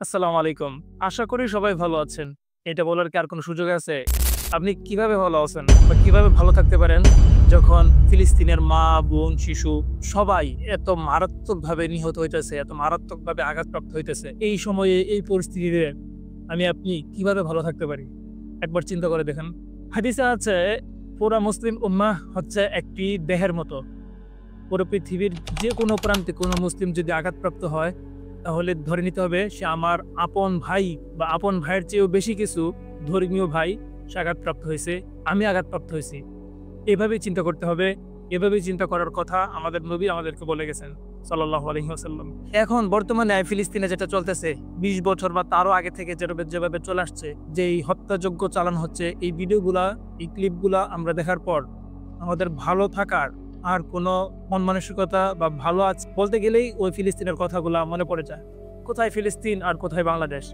আসসালামু আলাইকুম। আশা করি সবাই ভালো আছেন। এটা বলার কি আর কোনো সুযোগ আছে? আপনি কিভাবে ভালো আছেন বা কিভাবে ভালো থাকতে পারেন যখন ফিলিস্তিনের মা, বোন, শিশু সবাই এত মারাত্মকভাবে নিহত হইতেছে, এত মারাত্মকভাবে আঘাতপ্রাপ্ত হইতেছে। এই সময়ে এই পরিস্থিতিতে আপনি কিভাবে ভালো থাকতে পারি? একবার চিন্তা করে দেখেন। হাদিসে আছে পুরা মুসলিম উম্মাহ হচ্ছে একটি দেহের মতো। পুরো পৃথিবীর যেকোনো প্রান্তে কোনো মুসলিম যদি আঘাতপ্রাপ্ত হয়, তাহলে ধরে নিতে হবে সে আমার আপন ভাই বা আপন ভাইয়ের চেয়েও বেশি কিছু ধর্মীয় ভাই সে আঘাতপ্রাপ্ত হয়েছে, আমি আঘাতপ্রাপ্ত হয়েছি। এভাবেই চিন্তা করতে হবে। এভাবেই চিন্তা করার কথা আমাদের নবী আমাদেরকে বলে গেছেন সাল্লাল্লাহু আলাইহি ওয়াসাল্লাম। এখন বর্তমানে ফিলিস্তিনে যেটা চলতেছে ২০ বছর বা তারও আগে থেকে যেভাবে চলে আসছে যে এই হত্যাযজ্ঞ চালানো হচ্ছে, এই ভিডিওগুলা, এই ক্লিপগুলা আমরা দেখার পর আমাদের ভালো থাকার আর কোনো মন মানসিকতা বা ভালো বলতে গেলেই ওই ফিলিস্তিনের কথাগুলা মনে পড়ে যায়। কোথায় ফিলিস্তিন আর কোথায় বাংলাদেশ?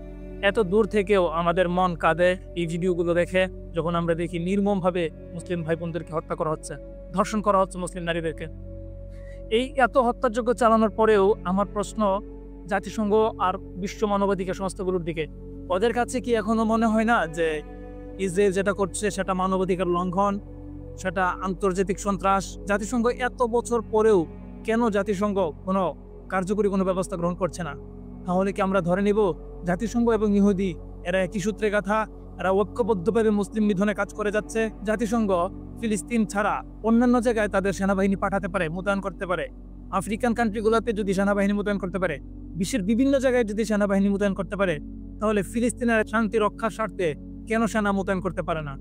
এত দূর থেকেও আমাদের মন কাঁদে এই ভিডিওগুলো দেখে, যখন আমরা দেখি নির্মমভাবে মুসলিম ভাই বোনদেরকে হত্যা করা হচ্ছে, ধর্ষণ করা হচ্ছে মুসলিম নারীদেরকে। এই এত হত্যাযজ্ঞ চালানোর পরেও আমার প্রশ্ন জাতিসংঘ আর বিশ্ব মানবাধিকার সংস্থাগুলোর দিকে, ওদের কাছে কি এখনো মনে হয় না যে ইসরায়েল যেটা করছে সেটা মানবাধিকার লঙ্ঘন, সেটা আন্তর্জাতিক সন্ত্রাস? জাতিসংঘ এত বছর পরেও কেন জাতিসংঘ কোনো কার্যকরী কোনো ব্যবস্থা গ্রহণ করছে না? তাহলে কি আমরা ধরে নিব জাতিসংঘ এবং ইহুদি এরা একই সূত্রে গাঁথা, এরা ঐক্যবদ্ধভাবে মুসলিম নিধনে কাজ করে যাচ্ছে? জাতিসংঘ ফিলিস্তিন ছাড়া অন্যান্য জায়গায় তাদের সেনাবাহিনী পাঠাতে পারে, মোতায়েন করতে পারে। আফ্রিকান কান্ট্রিগুলোতে যদি সেনাবাহিনী মোতায়েন করতে পারে, বিশ্বের বিভিন্ন জায়গায় যদি সেনাবাহিনী মোতায়েন করতে পারে, তাহলে ফিলিস্তিনের শান্তি রক্ষার স্বার্থে কেন সেনা মোতায়েন করতে পারে না?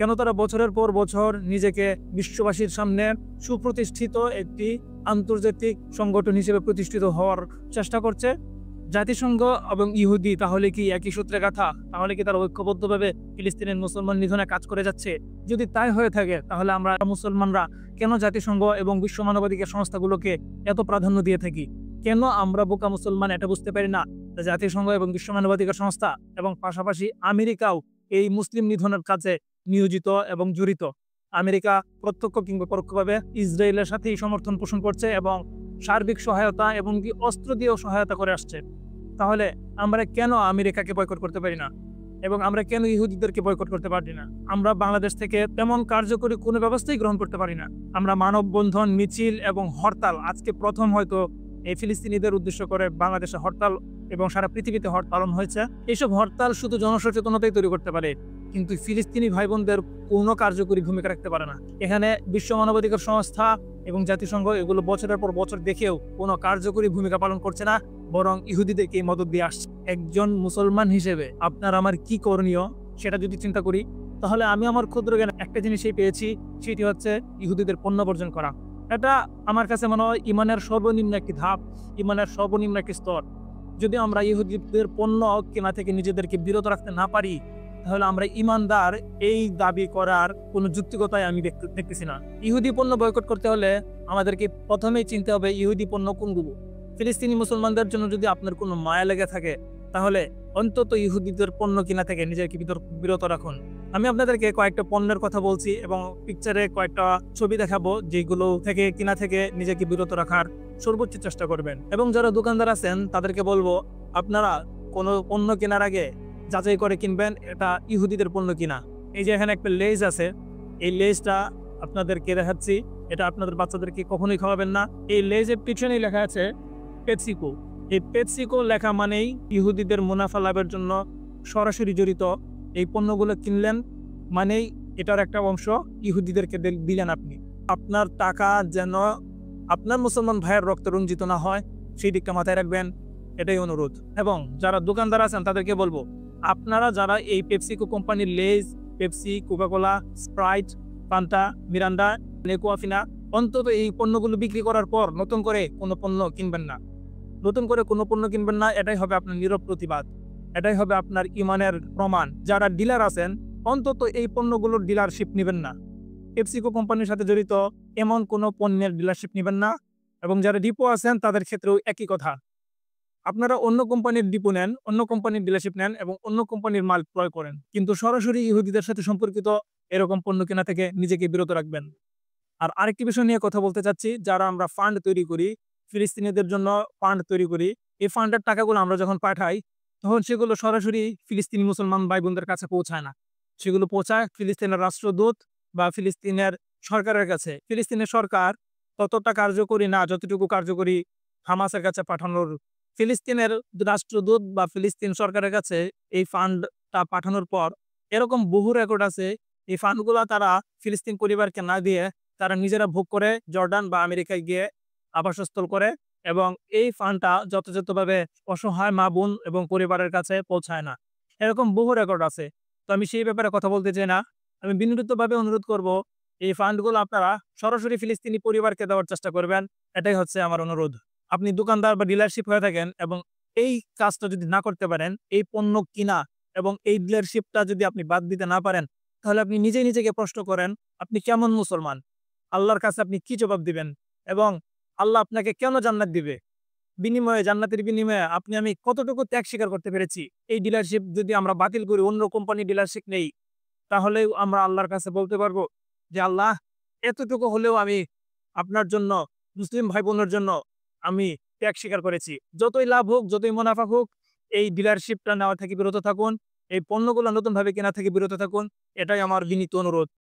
কেন তারা বছরের পর বছর নিজেকে বিশ্ববাসীর সামনে সুপ্রতিষ্ঠিত একটি আন্তর্জাতিক সংগঠন হিসেবে প্রতিষ্ঠিত হওয়ার চেষ্টা করছে? জাতিসংঘ এবং ইহুদি তাহলে কি একই সূত্রে গাঁথা? তাহলে কি তারা ঐক্যবদ্ধভাবে ফিলিস্তিনের মুসলমান নিধনে কাজ করে যাচ্ছে? যদি তাই হয়ে থাকে, তাহলে আমরা মুসলমানরা কেন জাতিসংঘ এবং বিশ্ব মানবাধিকার সংস্থাগুলোকে এত প্রাধান্য দিয়ে থাকি? কেন আমরা বোকা মুসলমান এটা বুঝতে পারি না যে জাতিসংঘ এবং বিশ্ব মানবাধিকার সংস্থা এবং পাশাপাশি আমেরিকাও এই মুসলিম নিধনের কাজে নিয়োজিত এবং জড়িত? আমেরিকা প্রত্যক্ষ কিংবা পরোক্ষভাবে ইসরায়েলের সাথেই সমর্থন পোষণ করছে এবং সার্বিক সহায়তা এবং কি অস্ত্র দিয়েও সহায়তা করে আসছে। তাহলে আমরা কেন আমেরিকাকে বয়কট করতে পারি না? এবং আমরা কেন ইহুদিদেরকে বয়কট করতে পারি না? আমরা বাংলাদেশ থেকে তেমন কার্যকরী কোনো ব্যবস্থাই গ্রহণ করতে পারি না। আমরা মানববন্ধন, মিছিল এবং হরতাল, আজকে প্রথম হয়তো এই ফিলিস্তিনিদের উদ্দেশ্য করে বাংলাদেশে হরতাল এবং সারা পৃথিবীতে হরতাল পালন হয়েছে। এইসব হরতাল শুধু জনসচেতনতাই তৈরি করতে পারে, কিন্তু ফিলিস্তিনি ভাই বোনদের কোনো কার্যকরী ভূমিকা রাখতে পারে না। এখানে বিশ্ব মানবাধিকার সংস্থা এবং জাতিসংঘ এগুলো বছরের পর বছর দেখেও কোনো কার্যকরী ভূমিকা পালন করছে না, বরং ইহুদিদেরকে মদদ দিয়ে আসছে। একজন মুসলমান হিসেবে আপনার আমার কি করণীয় সেটা যদি চিন্তা করি, তাহলে আমি আমার ক্ষুদ্র জ্ঞানে একটা জিনিসই পেয়েছি, সেটি হচ্ছে ইহুদিদের পণ্য বর্জন করা। এটা আমার কাছে মনে হয় ইমানের সর্বনিম্ন একটি ধাপ, ইমানের সর্বনিম্ন একটি স্তর। যদি আমরা ইহুদিদের পণ্য কেনা থেকে নিজেদেরকে বিরত রাখতে না পারি, তাহলে আমরা ইমানদার এই দাবি করার কোনো যুক্তিকতাই আমি দেখতেছি না। ইহুদি পণ্য বয়কট করতে হলে আমাদেরকে প্রথমেই চিনতে হবে ইহুদি পণ্য কোনগুলো। ফিলিস্তিনি মুসলমানদের জন্য যদি আপনার কোনো মায়া লেগে থাকে, তাহলে অন্তত ইহুদিদের পণ্য কিনা থেকে নিজেকে বিরত রাখুন। আমি আপনাদেরকে কয়েকটা পণ্যের কথা বলছি এবং পিকচারে কয়েকটা ছবি দেখাবো, যেগুলো থেকে কিনা থেকে নিজেকে বিরত রাখার সর্বোচ্চ চেষ্টা করবেন। এবং যারা দোকানদার আছেন তাদেরকে বলবো, আপনারা কোনো পণ্য কেনার আগে যাচাই করে কিনবেন এটা ইহুদিদের পণ্য কিনা। এই যে এখানে একটা লেজ আছে, এই লেজটা আপনাদেরকে দেখাচ্ছি, এটা আপনাদের বাচ্চাদেরকে কখনোই খাওয়াবেন না। এই লেজের পিছনেই লেখা আছে পেপসিকো। এই পেপসিকো লেখা মানেই ইহুদিদের মুনাফা লাভের জন্য সরাসরি জড়িত। এই পণ্যগুলো কিনলেন মানেই এটার একটা অংশ ইহুদিদেরকে দিলেন আপনি। আপনার টাকা যেন আপনার মুসলমান ভাইয়ের রক্তে রঞ্জিত না হয়, সেই দিকটা মাথায় রাখবেন, এটাই অনুরোধ। এবং যারা দোকানদার আছেন তাদেরকে বলবো, আপনারা যারা এই পেপসিকো কোম্পানির Lay's, Pepsi, Coca Cola, Sprite, Fanta, Mirinda, Aquafina, অন্তত এই পণ্যগুলো বিক্রি করার পর নতুন করে কোনো পণ্য কিনবেন না। নতুন করে কোনো পণ্য কিনবেন না, এটাই হবে আপনার নীরব প্রতিবাদ, এটাই হবে আপনার ইমানের প্রমাণ। যারা ডিলার আছেন অন্তত এই পণ্যগুলোর ডিলারশিপ নেবেন না। পেপসিকো কোম্পানির সাথে জড়িত এমন কোনো পণ্যের ডিলারশিপ নেবেন না। এবং যারা ডিপো আছেন তাদের ক্ষেত্রেও একই কথা। আপনারা অন্য কোম্পানির ডিপো নেন, অন্য কোম্পানির ডিলারশিপ নেন এবং অন্য কোম্পানির মাল ক্রয় করেন, কিন্তু সরাসরি ইহুদিদের সাথে সম্পর্কিত এরকম পণ্য কেনা থেকে নিজেকে বিরত রাখবেন। আর আরেকটি বিষয় নিয়ে কথা বলতে চাচ্ছি, যারা আমরা ফান্ড তৈরি করি, ফিলিস্তিনিদের জন্য ফান্ড তৈরি করি, এই ফান্ডের টাকাগুলো আমরা যখন পাঠাই, তখন সেগুলো সরাসরি ফিলিস্তিনি মুসলমান ভাই বোনদের কাছে পৌঁছায় না। সেগুলো পৌঁছায় ফিলিস্তিনের রাষ্ট্রদূত বা ফিলিস্তিনের সরকারের কাছে। ফিলিস্তিনের সরকার ততটা কার্যকরী না যতটুকু কার্যকরী হামাসের কাছে পাঠানোর। ফিলিস্তিনের রাষ্ট্রদূত বা ফিলিস্তিন সরকারের কাছে এই ফান্ডটা পাঠানোর পর এরকম বহু রেকর্ড আছে, এই ফান্ডগুলা তারা ফিলিস্তিন পরিবারকে না দিয়ে তারা নিজেরা ভোগ করে জর্ডান বা আমেরিকায় গিয়ে আবাসস্থল করে, এবং এই ফান্ডটা যথাযথভাবে অসহায় মা-বোন এবং পরিবারের কাছে পৌঁছায় না। এরকম বহু রেকর্ড আছে। তো আমি সেই ব্যাপারে কথা বলতে চাই না। আমি বিনীতভাবে অনুরোধ করব, এই ফান্ডগুলো আপনারা সরাসরি ফিলিস্তিনি পরিবারকে দেওয়ার চেষ্টা করবেন। এটাই হচ্ছে আমার অনুরোধ। আপনি দোকানদার বা ডিলারশিপ হয়ে থাকেন এবং এই কাজটা যদি না করতে পারেন, এই পণ্য কিনা এবং এই ডিলারশিপটা যদি আপনি বাদ দিতে না পারেন, তাহলে আপনি নিজেই নিজেকে প্রশ্ন করেন, আপনি কেমন মুসলমান? আল্লাহর কাছে আপনি কি জবাব দিবেন? এবং আল্লাহ আপনাকে কেন জান্নাত দিবে? জান্নাতের বিনিময়ে আমি কতটুকু ত্যাগ স্বীকার করতে পেরেছি? এই ডিলারশিপ যদি আমরা বাতিল করি, অন্য কোম্পানির ডিলারশিপ নেই, তাহলেও আমরা আল্লাহর কাছে বলতে পারবো যে, "আল্লাহ, এতটুকু হলেও আমি আপনার জন্য, মুসলিম ভাই-বোনের জন্য আমি ত্যাগ স্বীকার করেছি।" যতই লাভ হোক, যতই মুনাফা হোক, এই ডিলারশিপটা নেওয়া থেকে বিরত থাকুন। এই পণ্যগুলো নতুনভাবে কেনা থেকে বিরত থাকুন। এটাই আমার বিনীত অনুরোধ।